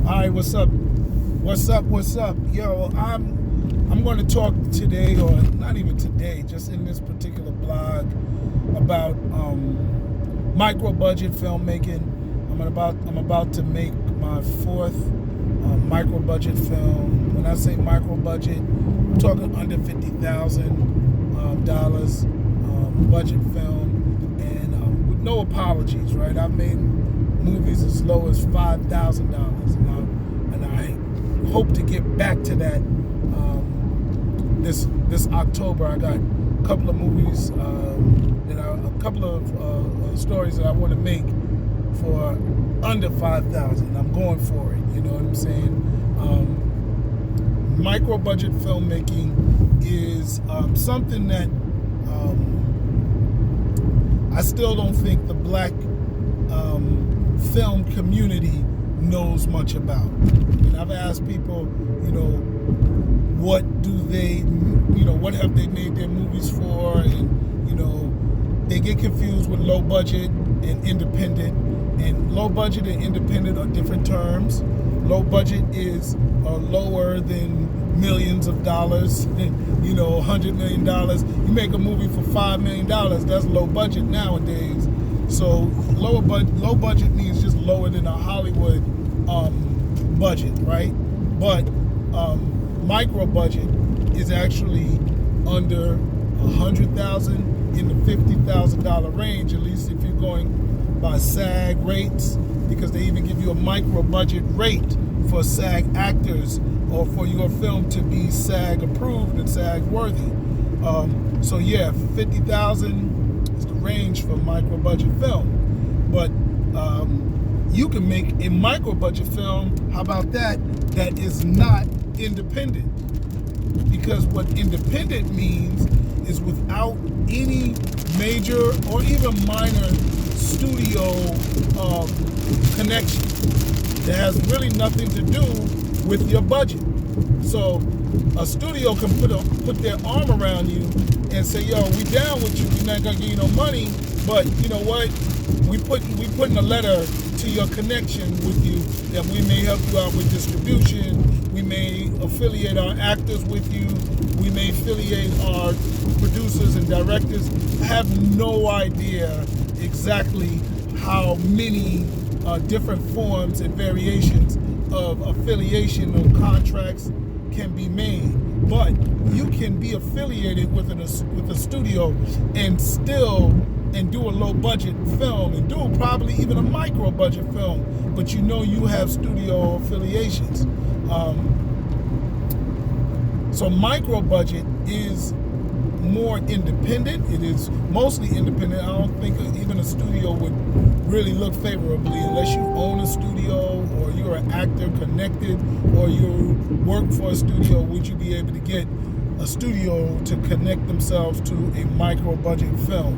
All right, what's up? What's up? Yo, I'm going to talk today, or not even today, just in this particular blog about micro budget filmmaking. I'm about to make my fourth micro budget film. When I say micro budget, I'm talking under $50,000 budget film, and with no apologies, right? I've made movies as low as $5,000, and I hope to get back to that this October. I got a couple of movies, a couple of stories that I want to make for under $5,000. I'm going for it. You know what I'm saying? Micro budget filmmaking is something that I still don't think the black film community knows much about. And I've asked people, what have they made their movies for? And, they get confused with low budget and independent. And low budget and independent are different terms. Low budget is lower than millions of dollars, $100 million. You make a movie for $5 million, that's low budget nowadays. So low budget means just lower than a Hollywood budget, right? But micro budget is actually under $100,000 in the $50,000 range, at least if you're going by SAG rates, because they even give you a micro budget rate for SAG actors, or for your film to be SAG approved and SAG worthy. So yeah, 50,000 is the range for micro budget film. But you can make a micro budget film, how about that is not independent. Because what independent means is without any major or even minor studio connection. That has really nothing to do with your budget. So a studio can put their arm around you and say, yo, we down with you, we're not gonna give you no money, but you know what? We putting a letter to your connection with you that we may help you out with distribution, we may affiliate our actors with you, we may affiliate our producers and directors. I have no idea exactly how many different forms and variations of affiliation or contracts can be made, but you can be affiliated with a studio and do a low budget film and do probably even a micro budget film, but you have studio affiliations. So micro budget is more independent. It is mostly independent. I don't think even a studio would really look favorably unless you own a studio or you're an actor connected or you work for a studio. Would you be able to get a studio to connect themselves to a micro budget film?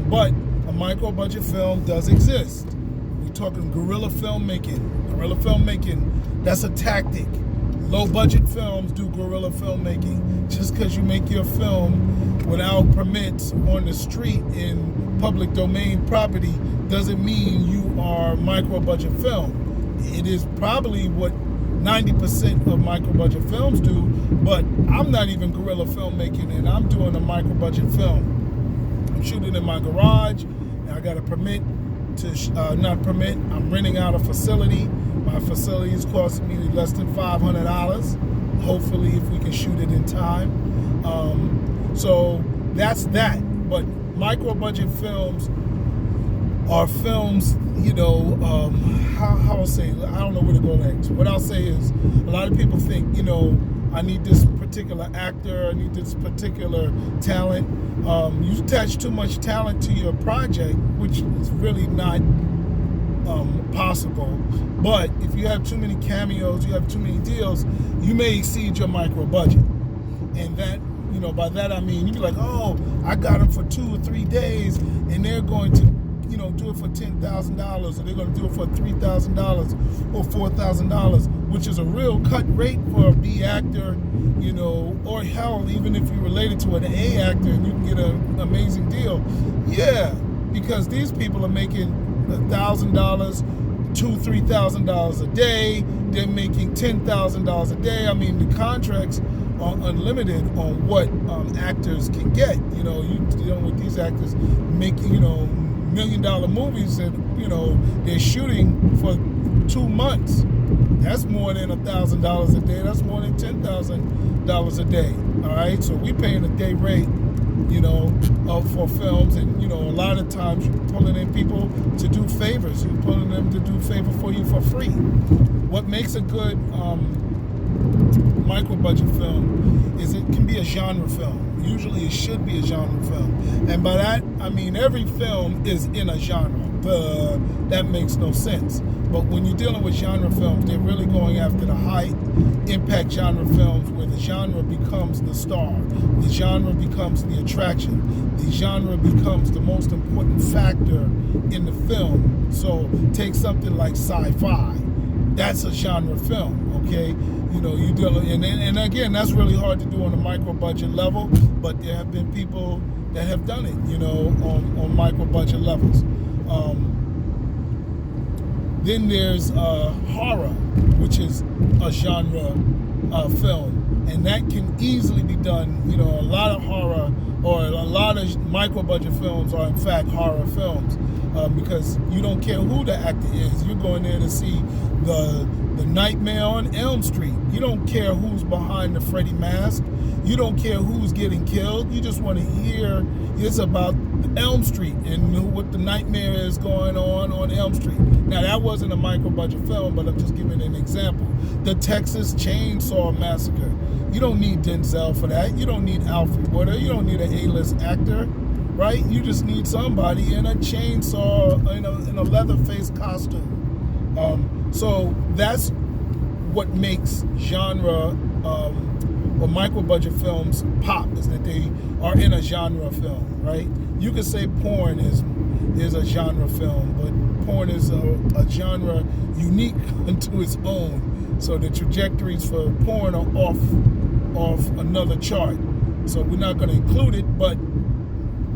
But a micro budget film does exist. We're talking guerrilla filmmaking. Guerrilla filmmaking, that's a tactic. Low budget films do guerrilla filmmaking. Just because you make your film without permits on the street in public domain property doesn't mean you are micro budget film. It is probably what 90% of micro budget films do, but I'm not even guerrilla filmmaking and I'm doing a micro budget film. I'm shooting in my garage, and I got a permit to, I'm renting out a facility. My facility is costing me less than $500. Hopefully, if we can shoot it in time. So that's that. But micro budget films are films, how I'll say, I don't know where to go next. What I'll say is, a lot of people think, I need this particular actor, I need this particular talent. You attach too much talent to your project, which is really not possible. But if you have too many cameos, you have too many deals, you may exceed your micro budget. And that, by that I mean, you'd be like, oh, I got them for 2 or 3 days, and they're going to, do it for $10,000, or they're going to do it for $3,000 or $4,000, which is a real cut rate for a B actor, or hell, even if you're related to an A actor and you can get an amazing deal. Yeah, because these people are making $1,000, $2,000-$3,000 a day. They're making $10,000 a day. I mean, the contracts are unlimited on what actors can get. You know, you dealing with these actors making, you know, $1 million movies that, you know, they're shooting for 2 months. That's more than $1,000 a day. That's more than $10,000 a day. All right, so we paying a day rate, you know, for films, and you know, a lot of times you're pulling in people to do favors. You're pulling them to do favor for you for free. What makes a good micro budget film is it can be a genre film. Usually it should be a genre film, and by that I mean every film is in a genre. That makes no sense. But when you're dealing with genre films, they're really going after the high impact genre films where the genre becomes the star, the genre becomes the attraction, the genre becomes the most important factor in the film. So take something like sci-fi. That's a genre film, okay? You know, you deal, and again, that's really hard to do on a micro budget level, but there have been people that have done it, you know, on micro budget levels. Then there's horror, which is a genre film, and that can easily be done. You know, a lot of horror or a lot of micro budget films are in fact horror films because you don't care who the actor is. You're going there to see the Nightmare on Elm Street. You don't care who's behind the Freddy mask. You don't care who's getting killed. You just want to hear it's about Elm Street and what the nightmare is going on Elm Street. Now, that wasn't a micro budget film, but I'm just giving an example. The Texas Chainsaw Massacre. You don't need Denzel for that. You don't need Alfred Woodard. You don't need an A-list actor, right? You just need somebody in a chainsaw, in a Leatherface costume. So that's what makes genre or micro budget films pop, is that they are in a genre film, right? You could say porn is a genre film, but porn is a genre unique unto its own. So the trajectories for porn are off another chart. So we're not going to include it, but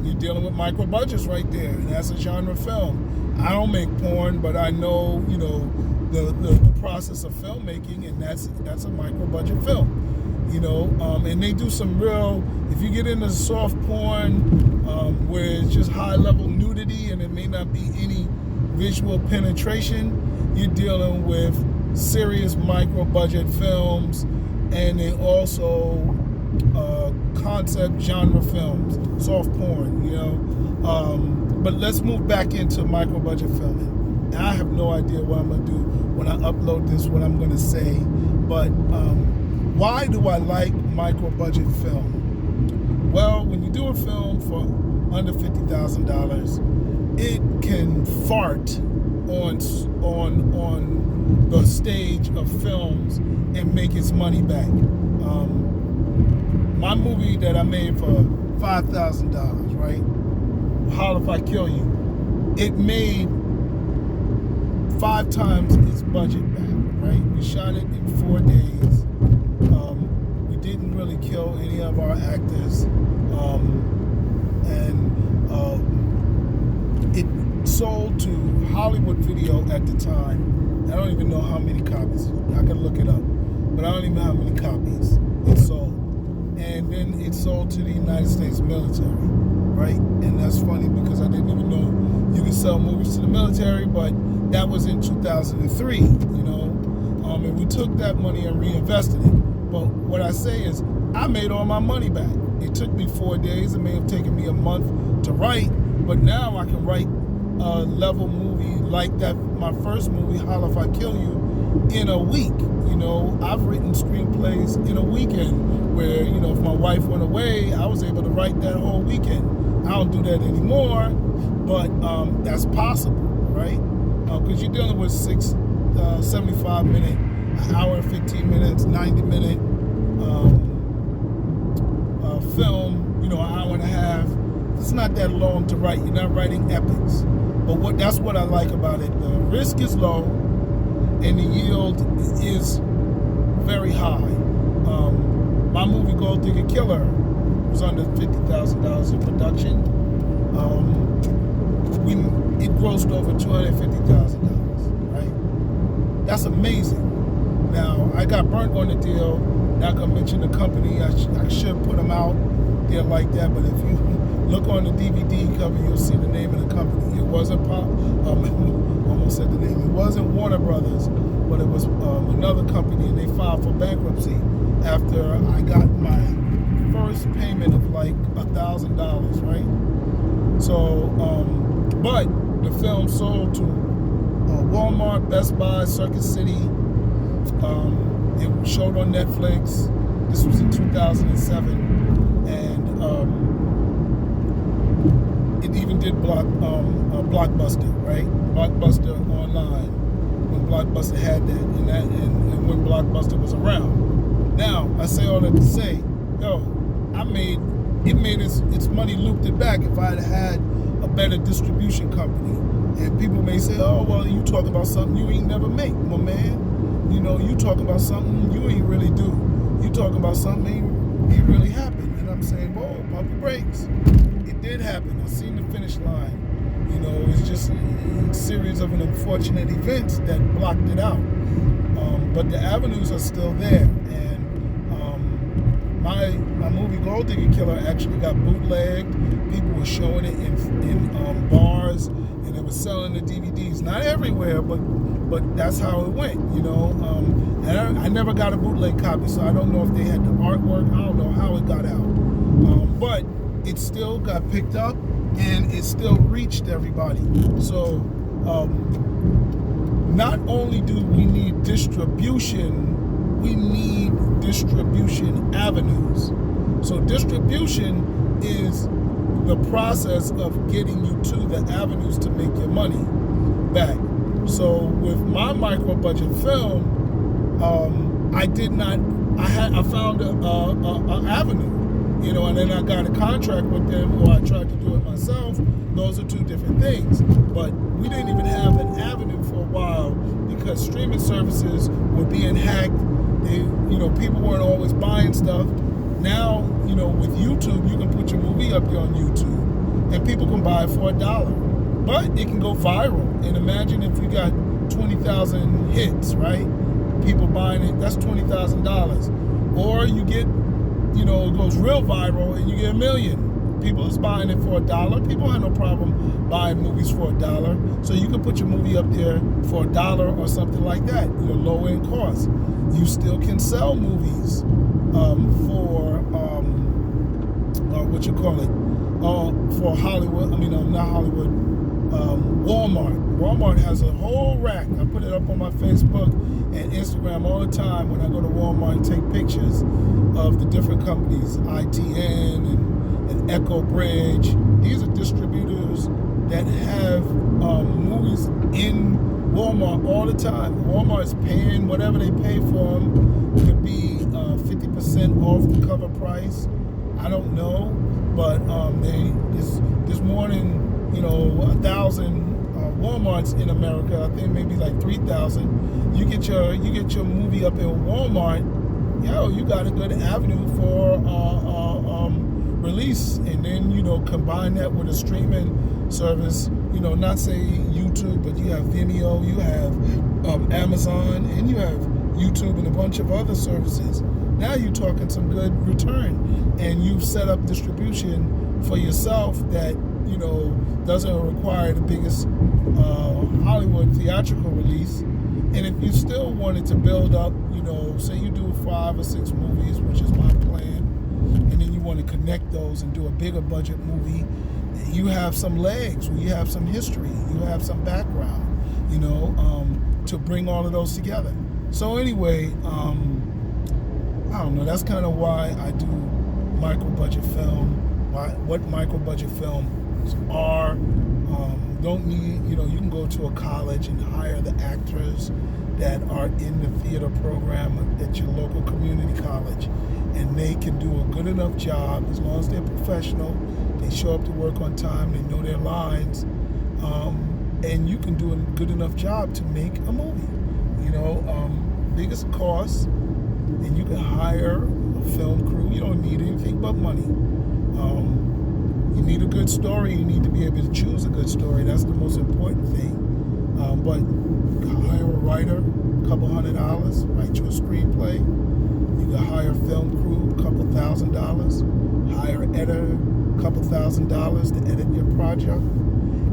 you're dealing with micro budgets right there, and that's a genre film. I don't make porn, but I know, you know, the process of filmmaking, and that's a micro budget film. You know, and they do some real, if you get into soft porn where it's just high level nudity and it may not be any visual penetration, you're dealing with serious micro budget films, and they also concept genre films, soft porn, you know. But let's move back into micro budget filming. I have no idea what I'm going to do when I upload this, what I'm going to say, but why do I like micro budget film? Well, when you do a film for under $50,000, it can fart on the stage of films and make its money back. My movie that I made for $5,000, right? How If I Kill You? It made 5 times its budget back, right? We shot it in 4 days. We didn't really kill any of our actors, and it sold to Hollywood Video at the time. I don't even know how many copies. I can look it up, but I don't even know how many copies it sold. And then it sold to the United States military, right? And that's funny because I didn't even know you could sell movies to the military, but that was in 2003, you know. And we took that money and reinvested it. But what I say is, I made all my money back. It took me 4 days. It may have taken me a month to write, but now I can write a level movie like that, my first movie, How If I Kill You, in a week. You know, I've written screenplays in a weekend where, you know, if my wife went away, I was able to write that whole weekend. I don't do that anymore, but that's possible, right? Because you're dealing with 75-minute, an hour and 15 minutes, 90-minute film, you know, an hour and a half. It's not that long to write. You're not writing epics. But that's what I like about it. The risk is low and the yield is very high. My movie Gold Digger Killer was under $50,000 in production. It grossed over $250,000, right? That's amazing. Now, I got burnt on the deal. Not gonna mention the company. I should put them out there like that. But if you look on the DVD cover, you'll see the name of the company. It wasn't almost said the name. It wasn't Warner Brothers, but it was another company, and they filed for bankruptcy after I got my first payment of like $1,000, right? So, but the film sold to Walmart, Best Buy, Circuit City. It showed on Netflix. This was in 2007, and it even did Blockbuster, right? Blockbuster online, when Blockbuster had that, and when Blockbuster was around. Now, I say all that to say, it made its money looped it back if I had a better distribution company. And people may say, oh, well, you talk about something you ain't never make, my man. You know, you talk about something you ain't really do. You talk about something ain't really happen. And I'm saying, whoa, pump the brakes. It did happen. I seen the finish line. You know, it's just a series of unfortunate events that blocked it out. But the avenues are still there. And my movie Gold Digger Killer actually got bootlegged. People were showing it in bars, and they were selling the DVDs. Not everywhere, but that's how it went, you know. And I never got a bootleg copy, so I don't know if they had the artwork. I don't know how it got out. But it still got picked up, and it still reached everybody. So not only do we need distribution, we need distribution avenues. So distribution is the process of getting you to the avenues to make your money back. So with my micro budget film, I found an avenue, you know, and then I got a contract with them, or I tried to do it myself. Those are two different things. But we didn't even have an avenue for a while because streaming services were being hacked. People weren't always buying stuff. Now, you know, with YouTube, you can put your movie up there on YouTube, and people can buy it for $1. But it can go viral. And imagine if you got 20,000 hits, right? People buying it, that's $20,000. Or you get, it goes real viral and you get 1 million. People is buying it for $1. People have no problem buying movies for $1. So you can put your movie up there for $1 or something like that, low end cost. You still can sell movies for Hollywood. Not Hollywood. Walmart. Walmart has a whole rack. I put it up on my Facebook and Instagram all the time when I go to Walmart and take pictures of the different companies, ITN and Echo Bridge. These are distributors that have movies in Walmart all the time. Walmart's paying whatever they pay for them. It could be 50% off the cover price. I don't know, but there's more than 1,000 Walmarts in America. I think maybe like 3,000. You get your movie up in Walmart. You got a good avenue for release, and then combine that with a streaming service. Not say YouTube, but you have Vimeo, you have Amazon, and you have YouTube and a bunch of other services. Now you're talking some good return, and you've set up distribution for yourself that doesn't require the biggest Hollywood theatrical release. And if you still wanted to build up, say you do 5 or 6 movies, which is my plan, and then you want to connect those and do a bigger budget movie, you have some legs, you have some history, you have some background, to bring all of those together. So anyway, I don't know, that's kind of why I do micro budget film, what micro budget films are. Don't need, you can go to a college and hire the actors that are in the theater program at your local community college, and they can do a good enough job as long as they're professional. They show up to work on time, they know their lines, and you can do a good enough job to make a movie. Biggest cost, and you can hire a film crew. You don't need anything but money. You need a good story. You need to be able to choose a good story. That's the most important thing. But hire a writer, couple $100, write you a screenplay. You can hire a film crew, couple $1,000. Hire an editor, couple $1,000 to edit your project.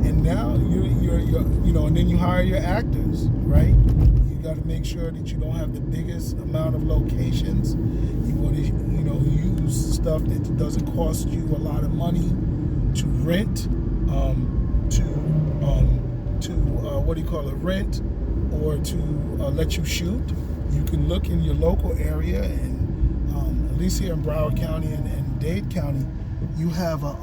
And now and then you hire your actors, right? You got to make sure that you don't have the biggest amount of locations. You want to, use stuff that doesn't cost you a lot of money to rent, rent, or to let you shoot. You can look in your local area, and at least here in Broward County and Dade County, you have a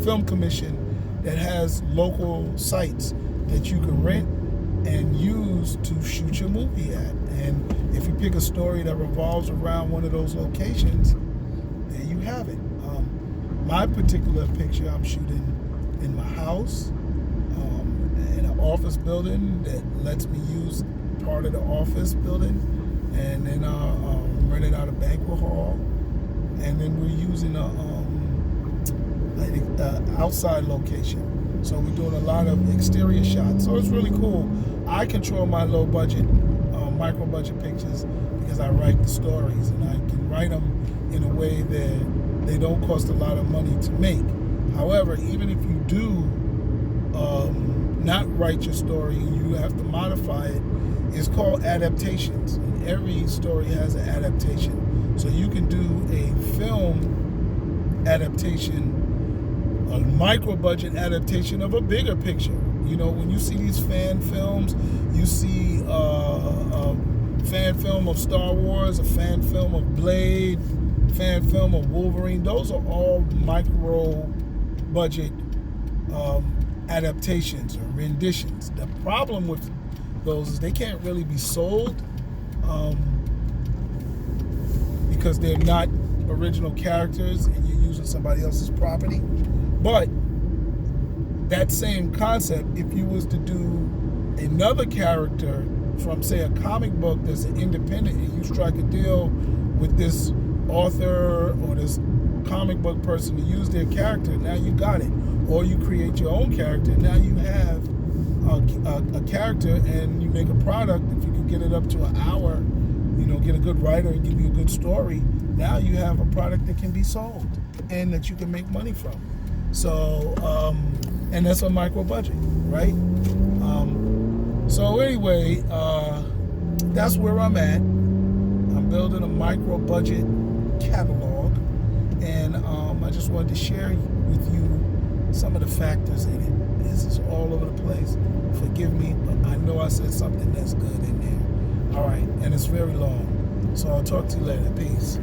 film commission that has local sites that you can rent and use to shoot your movie at. And if you pick a story that revolves around one of those locations, there you have it. My particular picture I'm shooting in my house, in an office building that lets me use part of the office building, and then rented out a banquet hall, and then we're using a outside location. So we're doing a lot of exterior shots. So it's really cool. I control my low budget, micro budget pictures because I write the stories, and I can write them in a way that they don't cost a lot of money to make. However, even if you do not write your story and you have to modify it, it's called adaptations. And every story has an adaptation. So you can do a film adaptation, a micro budget adaptation of a bigger picture. When you see these fan films, you see a fan film of Star Wars, a fan film of Blade, fan film of Wolverine. Those are all micro budget adaptations or renditions. The problem with those is they can't really be sold because they're not original characters and you're using somebody else's property. But that same concept, if you was to do another character from, say, a comic book that's an independent, and you strike a deal with this author or this comic book person to use their character, now you got it. Or you create your own character, now you have a character, and you make a product. If you can get it up to an hour, get a good writer and give you a good story, now you have a product that can be sold and that you can make money from. So, and that's a micro budget, right? So anyway, that's where I'm at. I'm building a micro budget catalog, and I just wanted to share with you some of the factors in it. This is all over the place. Forgive me, but I know I said something that's good in there. All right, and it's very long. So I'll talk to you later. Peace.